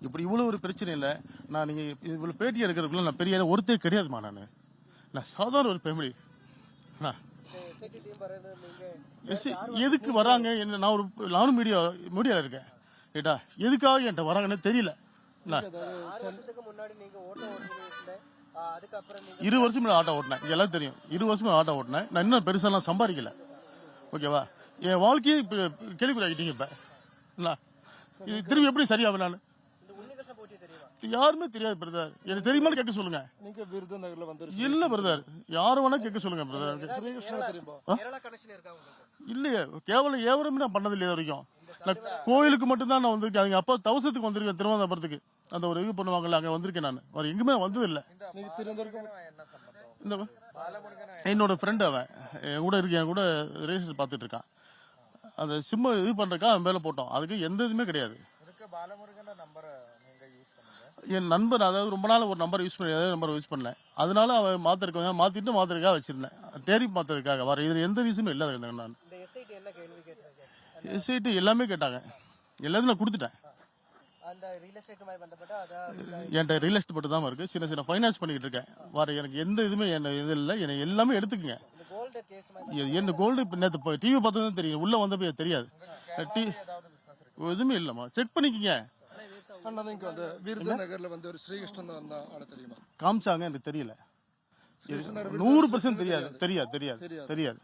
இப்படி இவ்வளவு ஒரு பிரச்சனை இல்லை. நான் நீங்க இவ்வளவு பேட்டி எடுக்கிறதுக்குள்ள நான் பெரிய ஒருத்தர் கிடையாதுமா. நான் சாதாரண ஒரு ஃபேமிலி. எதுக்கு வராங்க என்ன? நானும் மீடியால இருக்கேன் கேட்டா, எதுக்காக என்கிட்ட வராங்கன்னு தெரியல. 20 வருஷம் ஆட்டோ ஓட்டினேன், எல்லாம் தெரியும். 20 வருஷம் ஆட்டோ ஓட்டினேன். நான் இன்னும் பெருசாலாம் சம்பாதிக்கல. ஓகேவா? என் வாழ்க்கையை கேள்விக்குள்ளாக்கிட்டீங்க. இப்ப இது திரும்பி எப்படி சரியாகும்? நான் யாருமே தெரியாது பிரதர். எனக்கு தெரியுமான்னு கேட்க சொல்லுங்க. இல்ல பிரதர், யாரும் வேணா கேட்க சொல்லுங்க பிரதர். இல்லையே, கேவலம் ஏவரமே நான் பண்ணது இல்லையா வரைக்கும். நான் கோயிலுக்கு மட்டும்தான் நான் வந்திருக்கேன். அவங்க அப்பா தவசத்துக்கு வந்திருக்கேன், திருவனந்தபுரத்துக்கு. அந்த ஒரு இது பண்ணுவாங்கல்ல, அங்க வந்திருக்கேன். நான் வேற எங்குமே வந்தது இல்ல. என்னோட ஃப்ரெண்ட் அவன் என் கூட இருக்கு, என் கூட ரேஸ் பாத்துட்டு இருக்கான். அந்த சிம்ம இது பண்றக்கா அவன் மேல போட்டோம். அதுக்கு எந்த இதுவுமே கிடையாது. என் நண்பர், அதாவது ரொம்ப நாள் ஒரு நம்பர் யூஸ் பண்ணல. அதனால அவன் மாத்திருக்கா வச்சிருந்தேன். டேரிப் மாத்திரதுக்காக வர இதுல எந்த ரீசனும் இல்ல. நான் எஸ்ஐடி எல்லாமே கேட்டாங்க. எல்லாத்தையும் நான் கொடுத்துட்டேன். என்கிட்ட ரியல் எஸ்டேட் மட்டும் தான் இருக்கு. சின்ன ஃபைனான்ஸ் பண்ணிட்டு இருக்கேன். வர எனக்கு எந்த இதுவுமே இது இல்ல. எனக்கு எல்லாமே எடுத்துக்கங்க. என்ன கோல்டு இப்ப நேத்து டிவி பார்த்ததான் தெரியும். உள்ள வந்தப்ப தெரியாது. எதுவுமே இல்லம்மா. செக் பண்ணிக்கங்க. காமிச்சாங்க, எனக்கு தெரியல. 100% தெரியாது.